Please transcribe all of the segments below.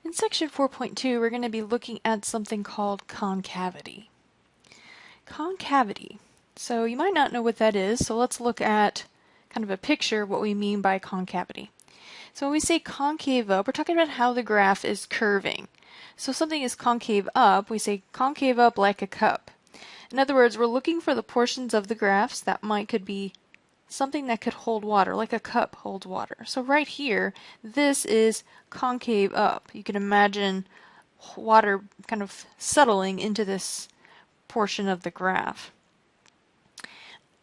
In section 4.2, we're going to be looking at something called concavity. Concavity. So you might not know what that is, so let's look at kind of a picture of what we mean by concavity. So when we say concave up, we're talking about how the graph is curving. So if something is concave up, we say concave up like a cup. In other words, we're looking for the portions of the graphs that could be something that could hold water, like a cup holds water. So right here, this is concave up. You can imagine water kind of settling into this portion of the graph.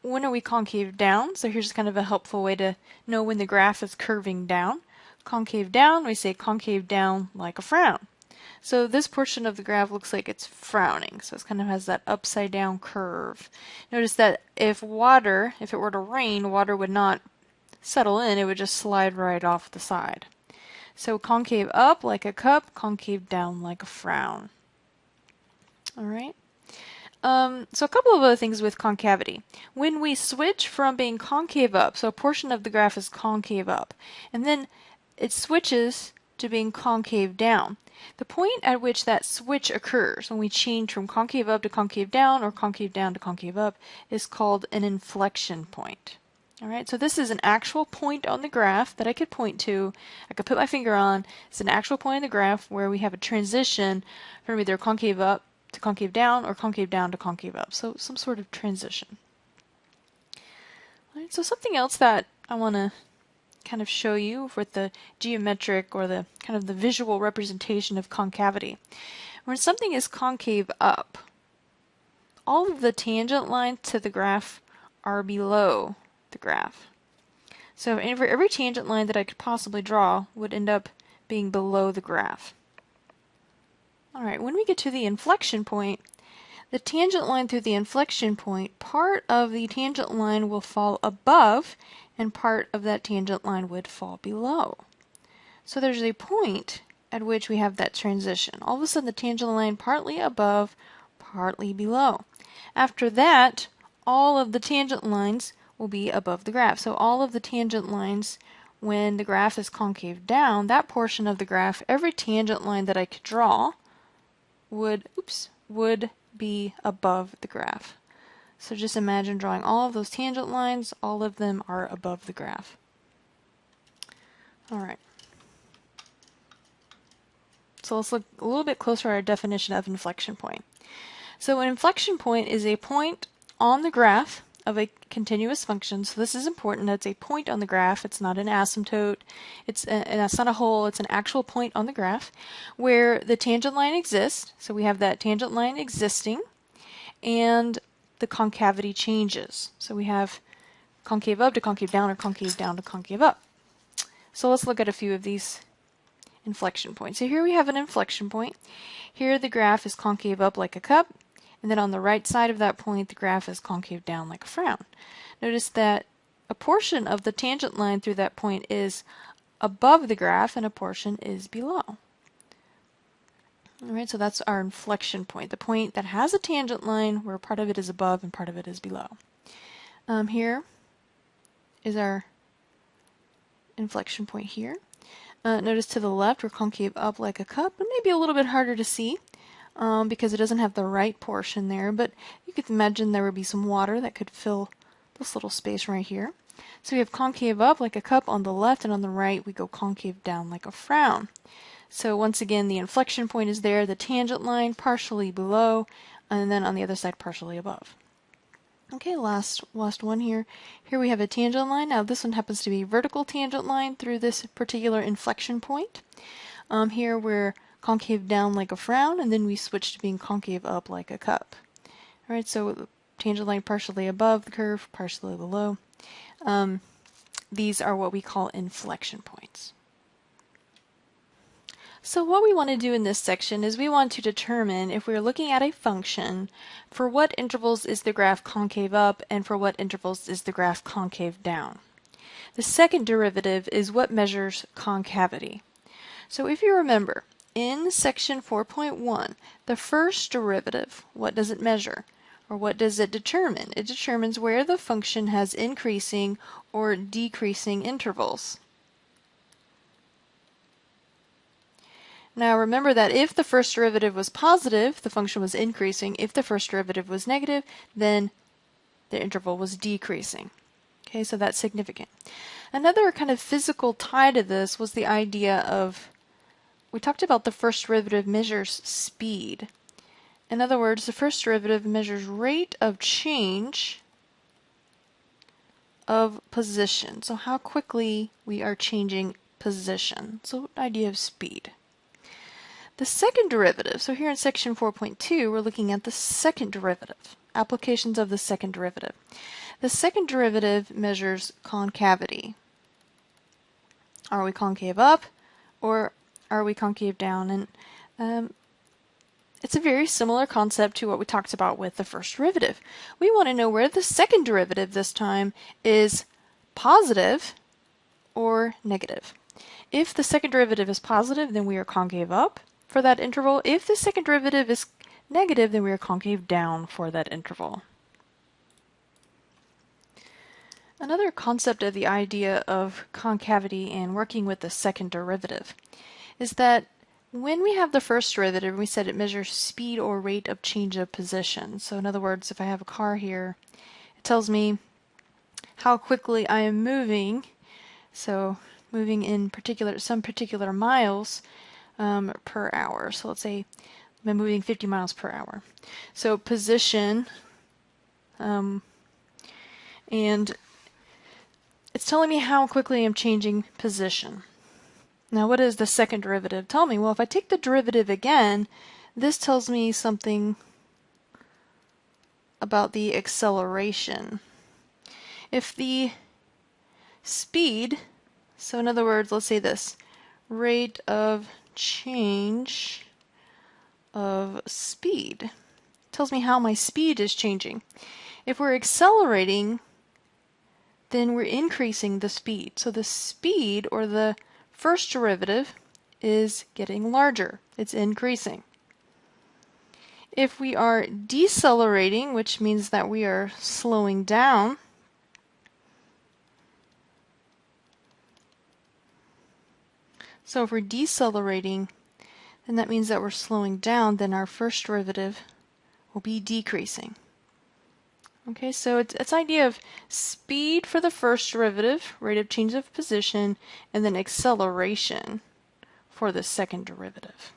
When are we concave down? So here's kind of a helpful way to know when the graph is curving down. Concave down, we say concave down like a frown. So this portion of the graph looks like it's frowning, so it kind of has that upside down curve. Notice that if it were to rain, water would not settle in, it would just slide right off the side. So concave up like a cup, concave down like a frown. Alright. So a couple of other things with concavity. When we switch from being concave up, so a portion of the graph is concave up, and then it switches to being concave down. The point at which that switch occurs, when we change from concave up to concave down or concave down to concave up, is called an inflection point. Alright, so this is an actual point on the graph that I could point to. I could put my finger on. It's an actual point in the graph where we have a transition from either concave up to concave down or concave down to concave up. So some sort of transition. Alright, so something else that I want to kind of show you with the geometric or the kind of the visual representation of concavity. When something is concave up, all of the tangent lines to the graph are below the graph. So for every tangent line that I could possibly draw would end up being below the graph. Alright, when we get to the inflection point, the tangent line through the inflection point, part of the tangent line will fall above and part of that tangent line would fall below. So there's a point at which we have that transition. All of a sudden the tangent line partly above, partly below. After that, all of the tangent lines will be above the graph. So all of the tangent lines, when the graph is concave down, that portion of the graph, every tangent line that I could draw would be above the graph. So just imagine drawing all of those tangent lines, all of them are above the graph. Alright. So let's look a little bit closer at our definition of inflection point. So an inflection point is a point on the graph of a continuous function. So this is important. It's a point on the graph. It's not an asymptote. It's not a hole. It's an actual point on the graph where the tangent line exists. So we have that tangent line existing and the concavity changes. So we have concave up to concave down or concave down to concave up. So let's look at a few of these inflection points. So here we have an inflection point. Here the graph is concave up like a cup, and then on the right side of that point the graph is concave down like a frown. Notice that a portion of the tangent line through that point is above the graph and a portion is below. Alright, so that's our inflection point, the point that has a tangent line where part of it is above and part of it is below. Here is our inflection point here. Notice to the left we're concave up like a cup, but maybe a little bit harder to see because it doesn't have the right portion there, but you could imagine there would be some water that could fill this little space right here. So we have concave up like a cup on the left, and on the right we go concave down like a frown. So once again, the inflection point is there, the tangent line partially below, and then on the other side partially above. Okay, last one here. Here we have a tangent line. Now this one happens to be a vertical tangent line through this particular inflection point. Here we're concave down like a frown, and then we switch to being concave up like a cup. Alright, so tangent line partially above the curve, partially below. These are what we call inflection points. So what we want to do in this section is we want to determine if we're looking at a function, for what intervals is the graph concave up and for what intervals is the graph concave down. The second derivative is what measures concavity. So if you remember, in section 4.1, the first derivative, what does it measure? Or what does it determine? It determines where the function has increasing or decreasing intervals. Now remember that if the first derivative was positive, the function was increasing. If the first derivative was negative, then the interval was decreasing. Okay, so that's significant. Another kind of physical tie to this was the idea of, we talked about the first derivative measures speed. In other words, the first derivative measures rate of change of position. So how quickly we are changing position. So idea of speed. The second derivative, so here in section 4.2, we're looking at the second derivative, applications of the second derivative. The second derivative measures concavity. Are we concave up or are we concave down? And it's a very similar concept to what we talked about with the first derivative. We want to know where the second derivative this time is positive or negative. If the second derivative is positive, then we are concave up for that interval. If the second derivative is negative, then we are concave down for that interval. Another concept of the idea of concavity and working with the second derivative is that when we have the first derivative, we said it measures speed or rate of change of position. So in other words, if I have a car here, it tells me how quickly I am moving. So moving in some particular miles per hour. So let's say I'm moving 50 miles per hour. So position, and it's telling me how quickly I'm changing position. Now what does the second derivative tell me? Well, if I take the derivative again, this tells me something about the acceleration. If the speed, so in other words, let's say this, rate of change of speed, tells me how my speed is changing. If we're accelerating, then we're increasing the speed. So the speed, or the first derivative, is getting larger. It's increasing. If we are decelerating, which means that we are slowing down, so if we're decelerating, then that means that we're slowing down, then our first derivative will be decreasing. Okay, so it's idea of speed for the first derivative, rate of change of position, and then acceleration for the second derivative.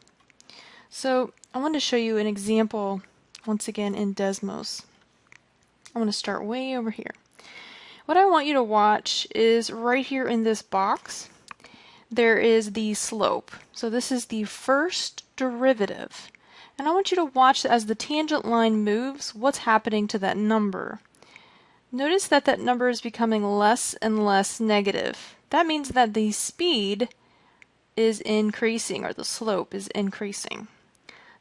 So I want to show you an example once again in Desmos. I'm going to start way over here. What I want you to watch is right here in this box, there is the slope. So this is the first derivative. And I want you to watch as the tangent line moves, what's happening to that number. Notice that that number is becoming less and less negative. That means that the speed is increasing, or the slope is increasing.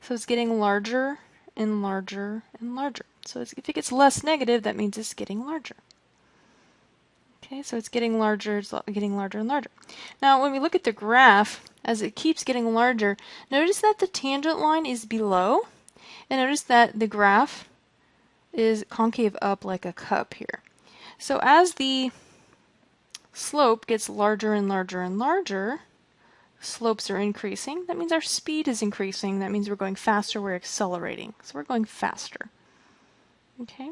So it's getting larger and larger and larger. So if it gets less negative, that means it's getting larger. Okay, so it's getting larger and larger. Now when we look at the graph, as it keeps getting larger, notice that the tangent line is below, and notice that the graph is concave up like a cup here. So as the slope gets larger and larger and larger, slopes are increasing. That means our speed is increasing. That means we're going faster, we're accelerating. So we're going faster. Okay?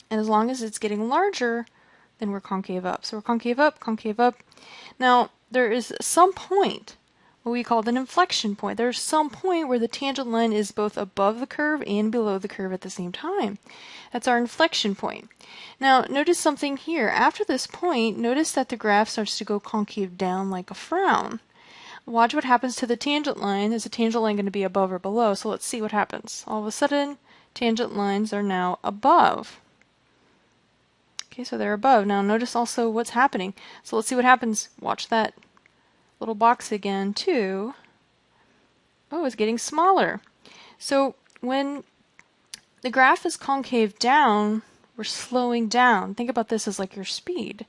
And as long as it's getting larger, then we're concave up. So we're concave up, concave up. Now, there is some point, what we call an inflection point. There's some point where the tangent line is both above the curve and below the curve at the same time. That's our inflection point. Now, notice something here. After this point, notice that the graph starts to go concave down like a frown. Watch what happens to the tangent line. Is the tangent line going to be above or below? So let's see what happens. All of a sudden, tangent lines are now above. Okay, so they're above. Now notice also what's happening. So let's see what happens. Watch that little box again too. Oh, it's getting smaller. So when the graph is concave down, we're slowing down. Think about this as like your speed.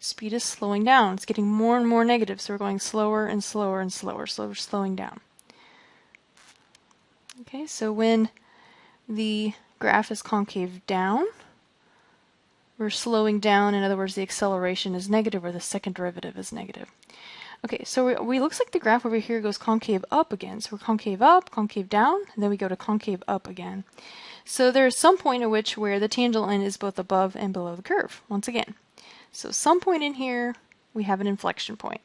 Speed is slowing down. It's getting more and more negative, so we're going slower and slower and slower. So we're slowing down. Okay, so when the graph is concave down, we're slowing down. In other words, the acceleration is negative, or the second derivative is negative. Okay, so we looks like the graph over here goes concave up again. So we're concave up, concave down, and then we go to concave up again. So there's some point at which where the tangent line is both above and below the curve, once again. So some point in here, we have an inflection point.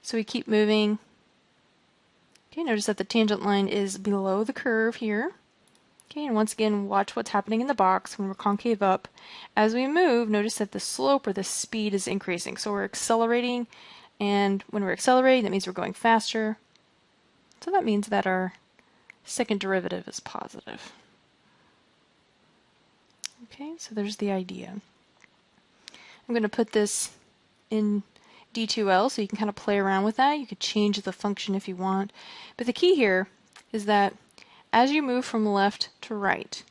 So we keep moving. Okay, notice that the tangent line is below the curve here. Okay, and once again, watch what's happening in the box when we're concave up. As we move, notice that the slope or the speed is increasing. So we're accelerating, and when we're accelerating, that means we're going faster. So that means that our second derivative is positive. Okay, so there's the idea. I'm going to put this in D2L so you can kind of play around with that. You could change the function if you want. But the key here is that as you move from left to right,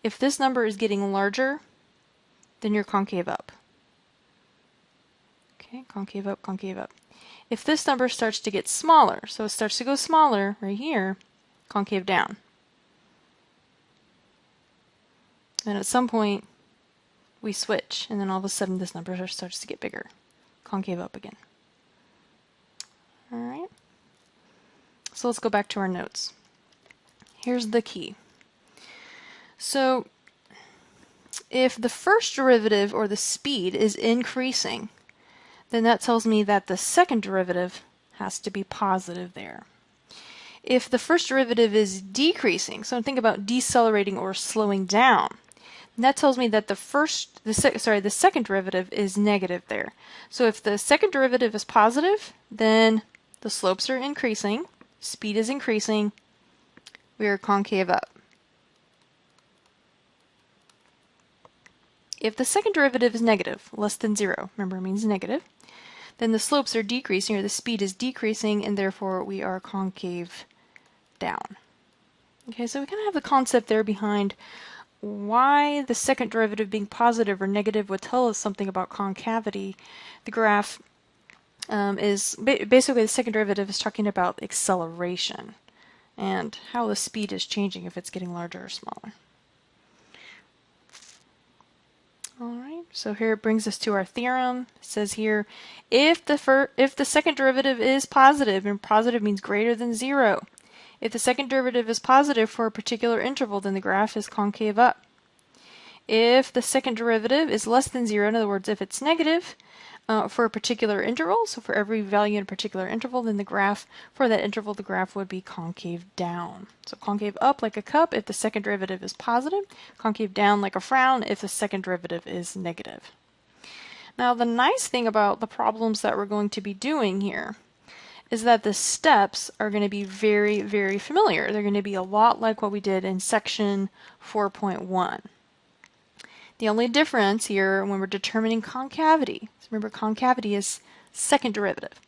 if this number is getting larger, then you're concave up. Okay, concave up, concave up. If this number starts to get smaller, so it starts to go smaller right here, concave down. And at some point, we switch, and then all of a sudden this number starts to get bigger. Concave up again. Alright, so let's go back to our notes. Here's the key. So if the first derivative, or the speed, is increasing, then that tells me that the second derivative has to be positive there. If the first derivative is decreasing, so think about decelerating or slowing down, that tells me that the second derivative is negative there. So if the second derivative is positive, then the slopes are increasing, speed is increasing, we are concave up. If the second derivative is negative, less than 0, remember it means negative, then the slopes are decreasing, or the speed is decreasing, and therefore we are concave down. Okay, so we kind of have the concept there behind why the second derivative being positive or negative would tell us something about concavity. The graph is basically the second derivative is talking about acceleration and how the speed is changing if it's getting larger or smaller. Alright, so here it brings us to our theorem. It says here, if the second derivative is positive, and positive means greater than 0, if the second derivative is positive for a particular interval, then the graph is concave up. If the second derivative is less than 0, in other words, if it's negative for a particular interval, so for every value in a particular interval, then the graph, for that interval, the graph would be concave down. So concave up like a cup if the second derivative is positive, concave down like a frown if the second derivative is negative. Now, the nice thing about the problems that we're going to be doing here is that the steps are going to be very, very familiar. They're going to be a lot like what we did in section 4.1. The only difference here when we're determining concavity, so remember concavity is second derivative,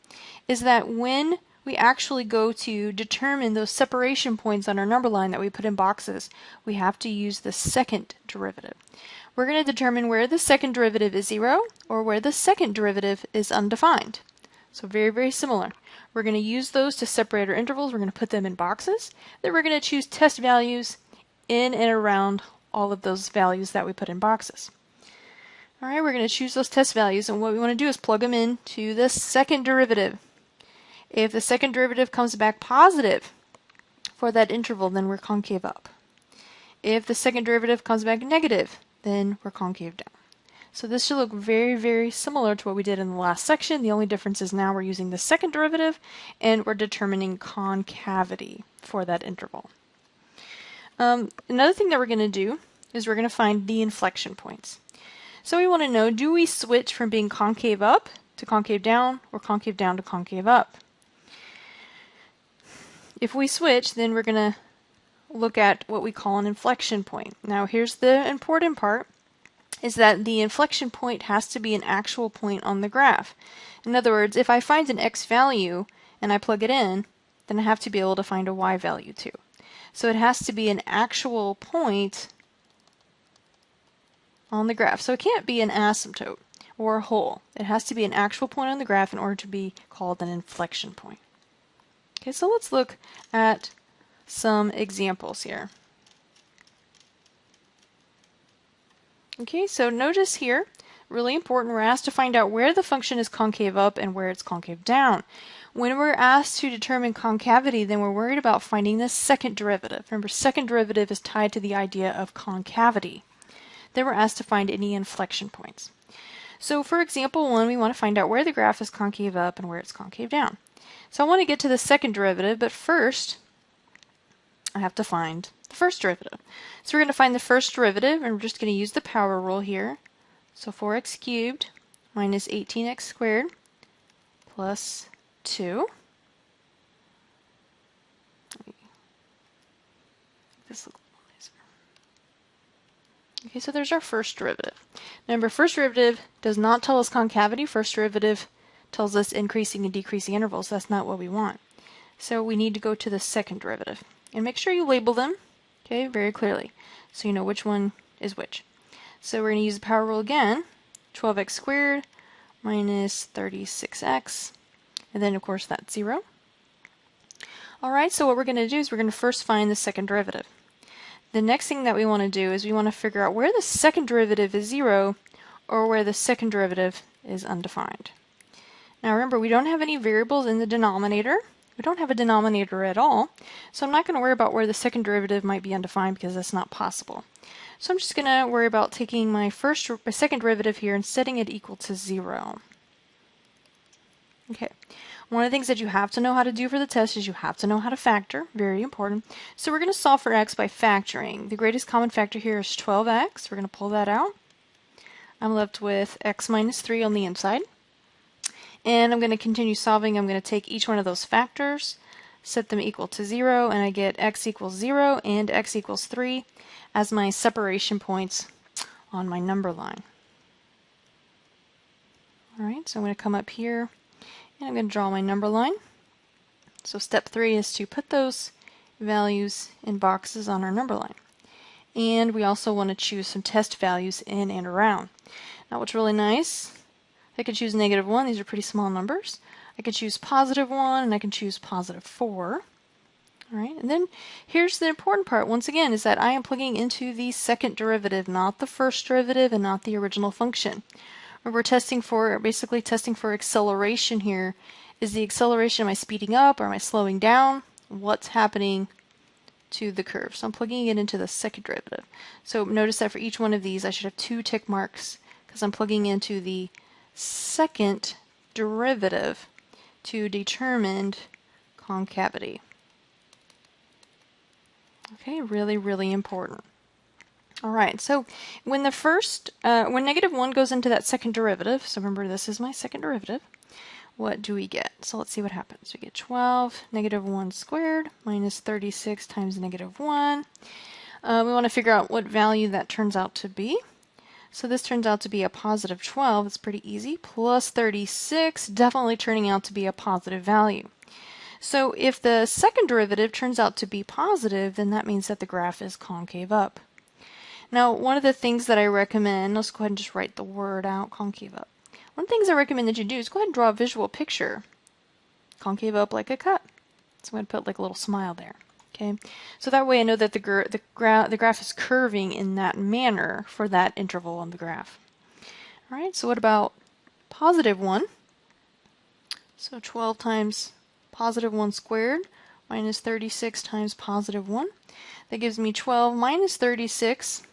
is that when we actually go to determine those separation points on our number line that we put in boxes, we have to use the second derivative. We're going to determine where the second derivative is 0 or where the second derivative is undefined. So very, very similar. We're going to use those to separate our intervals. We're going to put them in boxes. Then we're going to choose test values in and around all of those values that we put in boxes. Alright, we're going to choose those test values, and what we want to do is plug them in to the second derivative. If the second derivative comes back positive for that interval, then we're concave up. If the second derivative comes back negative, then we're concave down. So this should look very, very similar to what we did in the last section. The only difference is now we're using the second derivative and we're determining concavity for that interval. Another thing that we're going to do is we're going to find the inflection points. So we want to know, do we switch from being concave up to concave down or concave down to concave up? If we switch, then we're going to look at what we call an inflection point. Now here's the important part, is that the inflection point has to be an actual point on the graph. In other words, if I find an x value and I plug it in, then I have to be able to find a y value too. So it has to be an actual point on the graph. So it can't be an asymptote or a hole. It has to be an actual point on the graph in order to be called an inflection point. Okay, so let's look at some examples here. Okay, so notice here really important, we're asked to find out where the function is concave up and where it's concave down. When we're asked to determine concavity, then we're worried about finding the second derivative. Remember, second derivative is tied to the idea of concavity. Then we're asked to find any inflection points. So for example 1, we want to find out where the graph is concave up and where it's concave down. So I want to get to the second derivative, but first I have to find the first derivative. So we're going to find the first derivative, and we're just going to use the power rule here. So 4x cubed minus 18x squared plus 2. This looks nicer. Okay, so there's our first derivative. Remember, first derivative does not tell us concavity. First derivative tells us increasing and decreasing intervals. That's not what we want. So we need to go to the second derivative. And make sure you label them, okay, very clearly, so you know which one is which. So we're going to use the power rule again. 12x squared minus 36x. And then, of course, that's 0. All right, so what we're going to do is we're going to first find the second derivative. The next thing that we want to do is we want to figure out where the second derivative is 0 or where the second derivative is undefined. Now remember, we don't have any variables in the denominator. We don't have a denominator at all, so I'm not going to worry about where the second derivative might be undefined because that's not possible. So I'm just going to worry about taking my second derivative here and setting it equal to 0. Okay. One of the things that you have to know how to do for the test is you have to know how to factor. Very important. So we're going to solve for x by factoring. The greatest common factor here is 12x. We're going to pull that out. I'm left with x minus 3 on the inside. And I'm going to continue solving. I'm going to take each one of those factors, set them equal to 0, and I get x equals 0 and x equals 3 as my separation points on my number line. Alright, so I'm going to come up here and I'm going to draw my number line. So step 3 is to put those values in boxes on our number line. And we also want to choose some test values in and around. Now what's really nice, I could choose -1, these are pretty small numbers. I could choose +1 and I can choose +4. Alright, and then here's the important part once again is that I am plugging into the second derivative, not the first derivative and not the original function. We're basically testing for acceleration here. Is the acceleration, am I speeding up or am I slowing down? What's happening to the curve? So I'm plugging it into the second derivative. So notice that for each one of these I should have 2 tick marks because I'm plugging into the second derivative to determine concavity. Okay, really, really important. Alright, so when when -1 goes into that second derivative, so remember this is my second derivative, what do we get? So let's see what happens. We get 12, -1 squared, minus 36 times -1. We want to figure out what value that turns out to be. So this turns out to be a positive 12, it's pretty easy, plus 36, definitely turning out to be a positive value. So if the second derivative turns out to be positive, then that means that the graph is concave up. Now, one of the things that I recommend, let's go ahead and just write the word out, concave up. One of the things I recommend that you do is go ahead and draw a visual picture. Concave up like a cut. So I'm going to put like a little smile there. Okay, so that way I know that the graph is curving in that manner for that interval on the graph. All right, so what about +1? So 12 times +1 squared minus 36 times +1. That gives me 12 minus 36,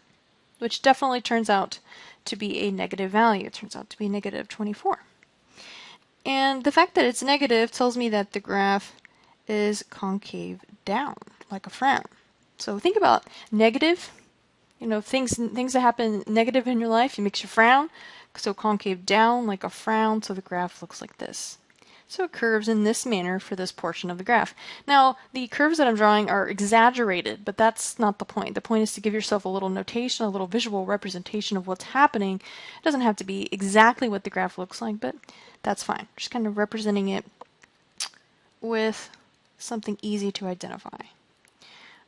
which definitely turns out to be a negative value. It turns out to be -24. And the fact that it's negative tells me that the graph is concave down, like a frown. So think about negative, things that happen negative in your life, it makes you frown. So concave down, like a frown, so the graph looks like this. So it curves in this manner for this portion of the graph. Now, the curves that I'm drawing are exaggerated, but that's not the point. The point is to give yourself a little notation, a little visual representation of what's happening. It doesn't have to be exactly what the graph looks like, but that's fine. Just kind of representing it with something easy to identify.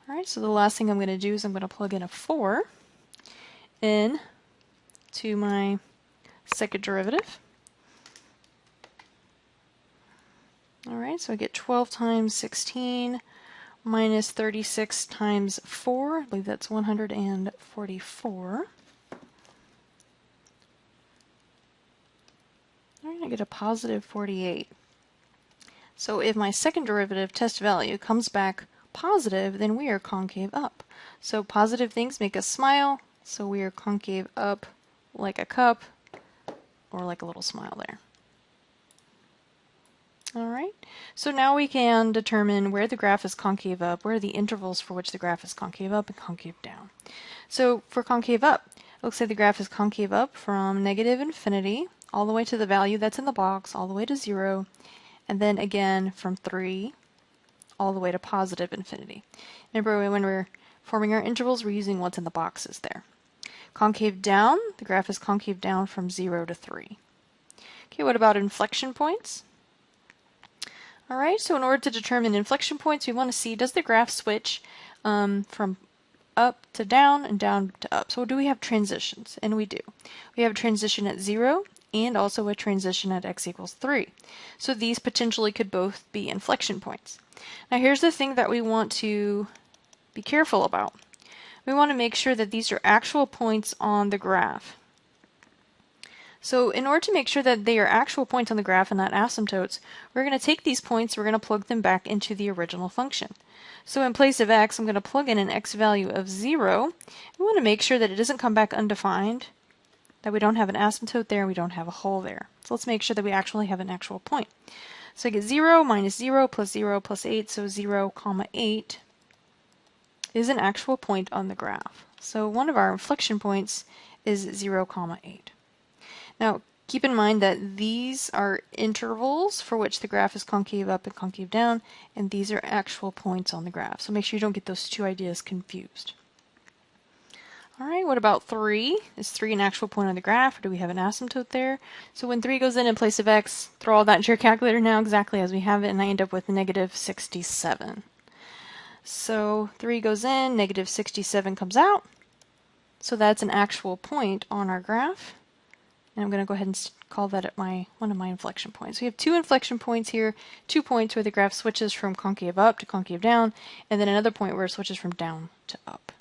Alright, so the last thing I'm going to do is I'm going to plug in a 4 in to my second derivative. Alright, so I get 12 times 16 minus 36 times 4. I believe that's 144. get a positive 48. So if my second derivative test value comes back positive, then we are concave up. So positive things make us smile, so we are concave up like a cup or like a little smile there. Alright, so now we can determine where the graph is concave up, where are the intervals for which the graph is concave up and concave down. So for concave up, it looks like the graph is concave up from negative infinity all the way to the value that's in the box, all the way to 0, and then again from 3 all the way to positive infinity. Remember, when we're forming our intervals, we're using what's in the boxes there. Concave down, the graph is concave down from 0 to 3. Okay, what about inflection points? Alright, so in order to determine inflection points, we want to see, does the graph switch from up to down and down to up? So do we have transitions? And we do. We have a transition at 0 and also a transition at x equals 3. So these potentially could both be inflection points. Now here's the thing that we want to be careful about. We want to make sure that these are actual points on the graph. So in order to make sure that they are actual points on the graph and not asymptotes, we're going to take these points, we're going to plug them back into the original function. So in place of x, I'm going to plug in an x value of 0. We want to make sure that it doesn't come back undefined, that we don't have an asymptote there, and we don't have a hole there. So let's make sure that we actually have an actual point. So I get 0 minus 0 plus 0 plus 8, so 0, 8 is an actual point on the graph. So one of our inflection points is 0, 8. Now, keep in mind that these are intervals for which the graph is concave up and concave down, and these are actual points on the graph. So make sure you don't get those two ideas confused. Alright, what about 3? Is 3 an actual point on the graph, or do we have an asymptote there? So when 3 goes in place of x, throw all that into your calculator now exactly as we have it, and I end up with negative 67. So 3 goes in, negative 67 comes out. So that's an actual point on our graph. And I'm going to go ahead and call that at one of my inflection points. We have two inflection points here, 2 points where the graph switches from concave up to concave down, and then another point where it switches from down to up.